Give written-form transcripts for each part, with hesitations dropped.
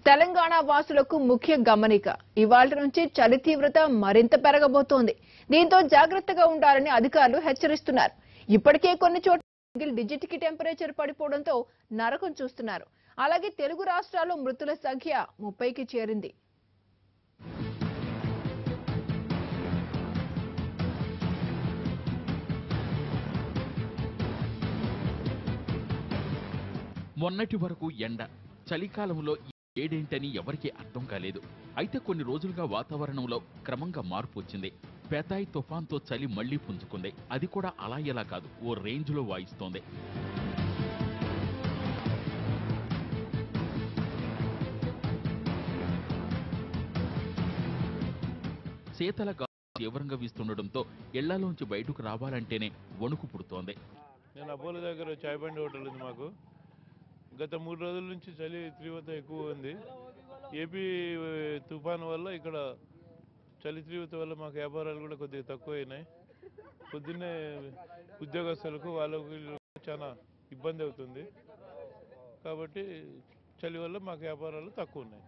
తెలంగాణ వాసులకు ముఖ్య గమనిక ఇవాల్టి నుంచి చలి తీవ్రత మరింత పెరగబోతోంది. దీంతో జాగ్రత్తగా ఉండాలని అధికారులు హెచ్చరిస్తున్నారు. ఇప్పటికే కొన్ని చోట్ల సింగిల్ డిజిట్ కి టెంపరేచర్ పడిపోవడంతో నరకం చూస్తున్నారు. అలాగే తెలుగు రాష్ట్రాల్లో మృతుల సంఖ్య 30కి చేరింది. మొన్నటి వరకు ఎండ, చలికాలంలో ఏడేంటని ఎవరికీ అర్థం కాలేదు. అయితే కొన్ని రోజులుగా వాతావరణంలో క్రమంగా మార్పు వచ్చింది. పెథాయ్ తుఫాన్తో చలి మళ్లీ పుంజుకుంది. అది కూడా అలా ఎలా కాదు, ఓ రేంజ్లో వాయిస్తోంది. శీతల గాలి తీవ్రంగా వీస్తుండటంతో ఇళ్లలోంచి బయటకు రావాలంటేనే వణుకు పుడుతోంది. నేను అపోలో దగ్గర చాయ్ బండి హోటల్ ఉంది మాకు. గత 3 రోజుల నుంచి చలి తీవ్రత ఎక్కువ ఉంది. ఏపీ తుఫాను వల్ల ఇక్కడ చలి తీవ్రత వల్ల మాకు వ్యాపారాలు కూడా కొద్దిగా తక్కువ అయినాయి. పొద్దున్నే ఉద్యోగస్తులకు వాళ్ళకు చాలా ఇబ్బంది అవుతుంది. కాబట్టి చలి వల్ల మాకు వ్యాపారాలు తక్కువ ఉన్నాయి.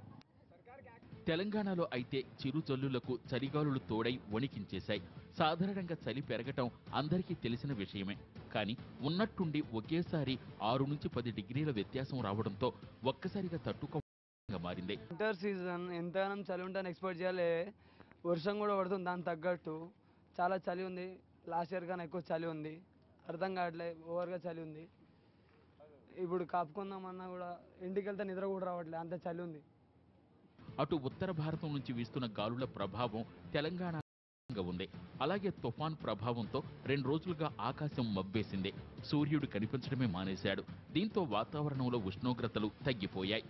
తెలంగాణలో అయితే చిరు జల్లులకు చలిగాలులు తోడై వణికించేశాయి. సాధారణంగా చలి పెరగటం అందరికీ తెలిసిన విషయమే. కానీ ఉన్నట్టుండి ఒకేసారి 6 నుంచి 10 డిగ్రీల వ్యత్యాసం రావడంతో ఒక్కసారిగా తట్టుకోగా మారింది. వింటర్ సీజన్ ఎంతగానో చలి ఉంటుందని ఎక్స్పెక్ట్ చేయాలి. వర్షం కూడా పడుతుంది దానికి తగ్గట్టు. చాలా చలి ఉంది. లాస్ట్ ఇయర్ కన్నా ఎక్కువ చలి ఉంది. అర్థం కావట్లేదు, ఓవర్గా చలి ఉంది. ఇప్పుడు కాపుకుందామన్నా కూడా ఇంటికి వెళ్తే నిద్ర కూడా రావట్లేదు, అంత చలి ఉంది. అటు ఉత్తర భారతం నుంచి వీస్తున్న గాలుల ప్రభావం తెలంగాణ ఉంది. అలాగే తుఫాన్ ప్రభావంతో 2 రోజులుగా ఆకాశం మబ్బేసింది. సూర్యుడు కనిపించడమే మానేశాడు. దీంతో వాతావరణంలో ఉష్ణోగ్రతలు తగ్గిపోయాయి.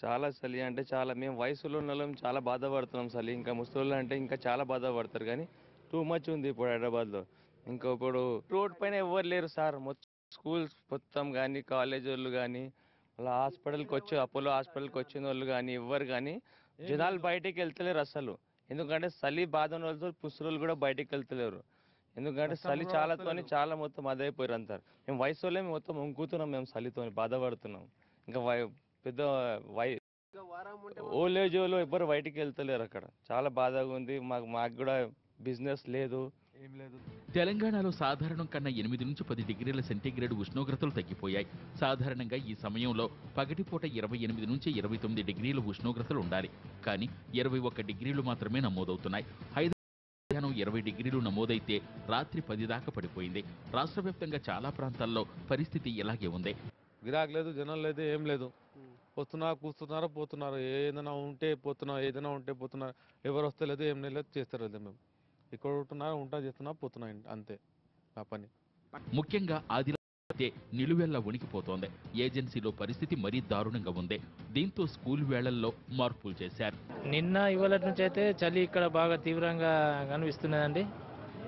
చాలా చలి అంటే చాలా, మేము వయసులో ఉన్న చాలా బాధపడుతున్నాం. చలి ఇంకా ముసలి అంటే ఇంకా చాలా బాధపడతారు. కానీ టూ మచ్ ఉంది ఇప్పుడు హైదరాబాద్లో. ఇంకా ఇప్పుడు రోడ్ పైన ఎవరు లేరు సార్. మొత్తం స్కూల్స్ మొత్తం కానీ, కాలేజ్ వాళ్ళు కానీ, అలా హాస్పిటల్కి వచ్చి అపోలో హాస్పిటల్కి వచ్చిన వాళ్ళు కానీ ఎవరు కానీ జనాలు బయటికి వెళ్తలేరు అసలు. ఎందుకంటే చలి బాధ ఉన్న వాళ్ళతో పుస్తులు కూడా బయటికి వెళ్తలేరు. ఎందుకంటే చలి చాలా మొత్తం అదైపోయారు అంటారు. మేము వయసు వాళ్ళే మొత్తం వంకుతున్నాం, మేము చలితో బాధపడుతున్నాం. ఇంకా పెద్ద ఓల్డ్ ఏజ్ వాళ్ళు ఎవరు బయటికి వెళ్తలేరు. అక్కడ చాలా బాధగా ఉంది. మాకు కూడా బిజినెస్ లేదు, ఏం లేదు. తెలంగాణలో సాధారణం కన్నా 8 నుంచి 10 డిగ్రీల సెంటీగ్రేడ్ ఉష్ణోగ్రతలు తగ్గిపోయాయి. సాధారణంగా ఈ సమయంలో పగటిపూట 28 నుంచి 29 డిగ్రీల ఉష్ణోగ్రతలు ఉండాలి. కానీ 21 డిగ్రీలు మాత్రమే నమోదవుతున్నాయి. మధ్యాహ్నం 20 డిగ్రీలు నమోదైతే రాత్రి 10 దాకా పడిపోయింది. రాష్ట్ర వ్యాప్తంగా చాలా ప్రాంతాల్లో పరిస్థితి ఇలాగే ఉంది. గిరాకీ లేదు, జనం లేదు, ఏం లేదు. వస్తున్నారు, కూస్తున్నారు, పోతున్నారు. ఏదైనా ఉంటే పోతున్నారు, ఏదైనా ఉంటే పోతున్నారు. ఎవరు వస్తలేదు, ఏం లేదు, చేస్తారు. మేము ఇక్కడ ఉంటున్నారు, చేస్తున్నారు, పోతున్నారు, అంతే నా పని. ముఖ్యంగా ఆదిలాబాద్ నిలువెల్లా వణికిపోతోంది. ఏజెన్సీలో పరిస్థితి మరీ దారుణంగా ఉంది. దీంతో స్కూల్ వేళల్లో మార్పులు చేశారు. నిన్న ఇవాళ నుంచి అయితే చలి ఇక్కడ బాగా తీవ్రంగా కనిపిస్తున్నదండి.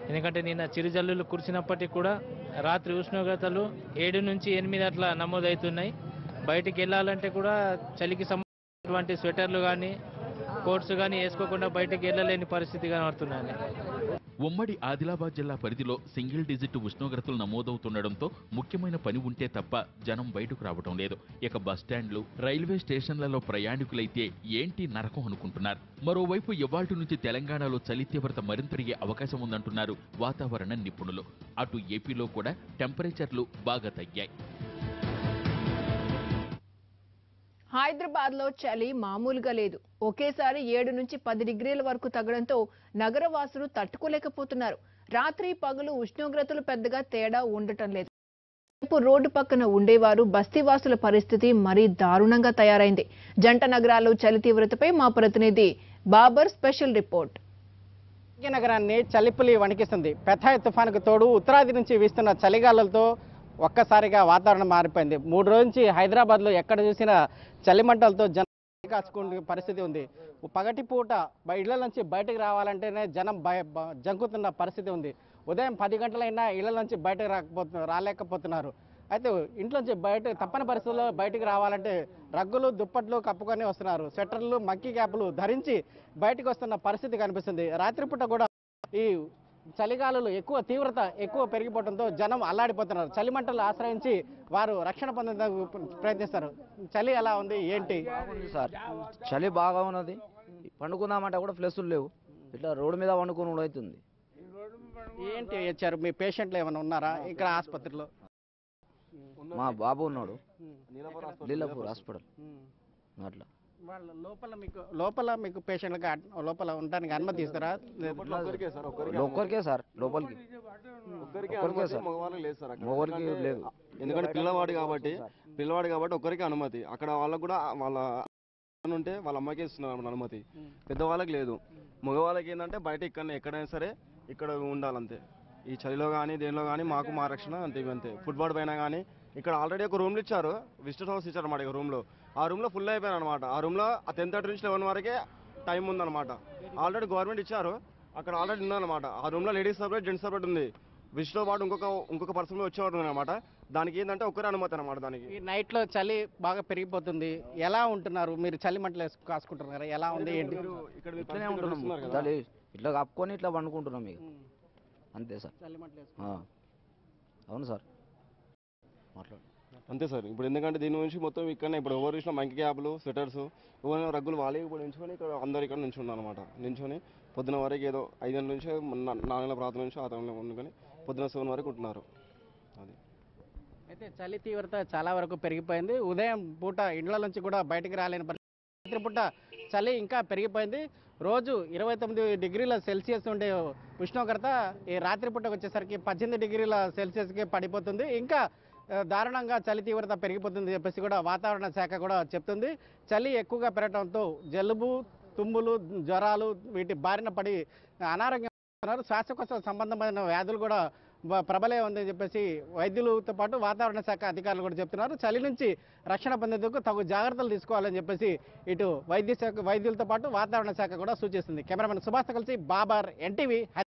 ఎందుకంటే నిన్న చిరుజల్లులు కురిసినప్పటికీ కూడా రాత్రి ఉష్ణోగ్రతలు 7 నుంచి 8 అట్లా నమోదవుతున్నాయి. బయటికి వెళ్ళాలంటే కూడా చలికి సంబంధించినటువంటి స్వెటర్లు కానీ, కోట్స్ కానీ వేసుకోకుండా బయటకు వెళ్ళలేని పరిస్థితి కనబడుతున్నాయి. ఉమ్మడి ఆదిలాబాద్ జిల్లా పరిధిలో సింగిల్ డిజిట్ ఉష్ణోగ్రతలు నమోదవుతుండటంతో ముఖ్యమైన పని ఉంటే తప్ప జనం బయటకు రావడం లేదు. ఇక బస్టాండ్లు, రైల్వే స్టేషన్లలో ప్రయాణికులైతే ఏంటి నరకం అనుకుంటున్నారు. మరోవైపు ఇవాల్టి నుంచి తెలంగాణలో చలి తీవ్రత మరింత పెరిగే అవకాశం ఉందంటున్నారు వాతావరణ నిపుణులు. అటు ఏపీలో కూడా టెంపరేచర్లు బాగా తగ్గాయి. హైదరాబాద్ లో చలి మామూలుగా లేదు. ఒకేసారి 7 నుంచి 10 డిగ్రీల వరకు తగ్గడంతో నగరవాసులు తట్టుకోలేకపోతున్నారు. రాత్రి పగలు ఉష్ణోగ్రతలు పెద్దగా తేడా ఉండటం లేదు. రోడ్డు పక్కన ఉండేవారు బస్తీవాసుల పరిస్థితి మరీ దారుణంగా తయారైంది. జంట నగరాల్లో చలి తీవ్రతపై మా ప్రతినిధి బాబర్ స్పెషల్ రిపోర్ట్. నగరాన్ని చలిపులి వణికిస్తుంది. పెథాయ్ తుఫానుకు తోడు ఉత్తరాది నుంచి వీస్తున్న చలిగాలులతో ఒక్కసారిగా వాతావరణం మారిపోయింది. 3 రోజుల నుంచి హైదరాబాద్లో ఎక్కడ చూసినా చలిమంటలతో జనం కాచుకునే పరిస్థితి ఉంది. పగటిపూట ఇళ్ల నుంచి బయటకు రావాలంటేనే జనం జంకుతున్న పరిస్థితి ఉంది. ఉదయం 10 గంటలైనా ఇళ్ల నుంచి బయటకు రాలేకపోతున్నారు. అయితే ఇంట్లోంచి తప్పని పరిస్థితుల్లో బయటకు రావాలంటే రగ్గులు, దుప్పట్లు కప్పుకొని వస్తున్నారు. స్వెటర్లు, మక్కీ క్యాపులు ధరించి బయటకు వస్తున్న పరిస్థితి కనిపిస్తుంది. రాత్రిపూట కూడా ఈ చలిగాలులు ఎక్కువ తీవ్రత ఎక్కువ పెరిగిపోవడంతో జనం అల్లాడిపోతున్నారు. చలిమంటలు ఆశ్రయించి వారు రక్షణ పొందేందుకు ప్రయత్నిస్తారు. చలి ఎలా ఉంది ఏంటి? సార్ చలి బాగా ఉన్నది, పండుకుందామంటే కూడా ప్లేసులు లేవు, ఇట్లా రోడ్డు మీద వండుకుని అవుతుంది. ఏంటి ఇచ్చారు? మీ పేషెంట్లు ఏమైనా ఉన్నారా ఇక్కడ ఆసుపత్రిలో? మా బాబు ఉన్నాడు లీలాపూర్ హాస్పిటల్. అట్లా వాళ్ళ లోపల మీకు పేషెంట్లకు లోపల ఉండడానికి అనుమతి ఇస్తారా? ఒక్కరికే సార్, లోపలికి ఒక్కరికే సార్, మొగోరికి లేదు. ఎందుకంటే పిల్లవాడు కాబట్టి ఒక్కరికి అనుమతి. అక్కడ వాళ్ళకు కూడా వాళ్ళ ఉంటే వాళ్ళ అమ్మకే ఇస్తున్నారు అనుమతి, పెద్దవాళ్ళకి లేదు. మగవాళ్ళకి ఏంటంటే బయట ఎక్కడైనా సరే ఇక్కడ ఉండాలంతే. ఈ చలిలో కానీ దేనిలో కానీ మాకు మా రక్షణ అంతే. అంతే ఫుట్బాల్ పైన కానీ ఇక్కడ ఆల్రెడీ ఒక రూమ్లు ఇచ్చారు, విజిటర్ హౌస్ ఇచ్చారు అన్నమాట. రూమ్లో ఆ రూమ్లో ఫుల్ అయిపోయాను అనమాట. ఆ రూమ్లో 10:30 నుంచి 11 వరకే టైం ఉందన్నమాట. ఆల్రెడీ గవర్నమెంట్ ఇచ్చారు, అక్కడ ఆల్రెడీ ఉందన్నమాట. ఆ రూమ్లో లేడీస్ సపరేట్ జెంట్స్ సపరేట్ ఉంది. విజిటర్ పాటు ఇంకొక పర్సన్ వచ్చేవాడు అనమాట. దానికి ఏంటంటే ఒక్కరే అనుమతి అనమాట. దానికి ఈ నైట్లో చలి బాగా పెరిగిపోతుంది, ఎలా ఉంటున్నారు మీరు? చలి మంటలు కాసుకుంటున్నారా? ఎలా ఉంది ఏంటి? ఇక్కడ ఇట్లనే ఉంటున్నాం, చలి ఇట్లా కప్పుకొని ఇట్లా పండుకుంటున్నాం ఇక అంతే సార్. చలి మంటలు అవును సార్, మాట్లాడు. అంతే సార్. ఇప్పుడు ఎందుకంటే దీని నుంచి మొత్తం ఇక్కడ ఇప్పుడు ఎవరు చూసినా మంకి క్యాప్లు స్వెటర్స్ ఎవరైనా రగ్గులు వాళ్ళే ఇప్పుడు నించుకొని ఇక్కడ అందరు ఇక్కడ నించున్నారు అనమాట. నించుని పొద్దున వరకు ఏదో 5 గంటల నుంచి 4 గంటల ప్రాంతం నుంచి ఆ టైంలో ఉండుకొని పొద్దున 7 వరకు ఉంటున్నారు. అది అయితే చలి తీవ్రత చాలా వరకు పెరిగిపోయింది. ఉదయం పూట ఇండ్ల నుంచి కూడా బయటికి రాలేని పరిస్థితి. రాత్రి పూట చలి ఇంకా పెరిగిపోయింది. రోజు 29 డిగ్రీల సెల్సియస్ ఉండే ఉష్ణోగ్రత ఈ రాత్రి పూటకు వచ్చేసరికి 18 డిగ్రీల సెల్సియస్కి పడిపోతుంది. ఇంకా దారుణంగా చలి తీవ్రత పెరిగిపోతుంది చెప్పేసి కూడా వాతావరణ శాఖ కూడా చెప్తుంది. చలి ఎక్కువగా పెరగడంతో జలుబు, తుమ్ములు, జ్వరాలు వీటి బారిన పడి అనారోగ్యం, శ్వాసకోశ సంబంధమైన వ్యాధులు కూడా ప్రబలే ఉందని చెప్పేసి వైద్యులతో పాటు వాతావరణ శాఖ అధికారులు కూడా చెప్తున్నారు. చలి నుంచి రక్షణ పొందేందుకు తగు జాగ్రత్తలు తీసుకోవాలని చెప్పేసి ఇటు వైద్యులతో పాటు వాతావరణ శాఖ కూడా సూచిస్తుంది. కెమెరామెన్ సుభాష్తో కలిసి బాబర్, NTV.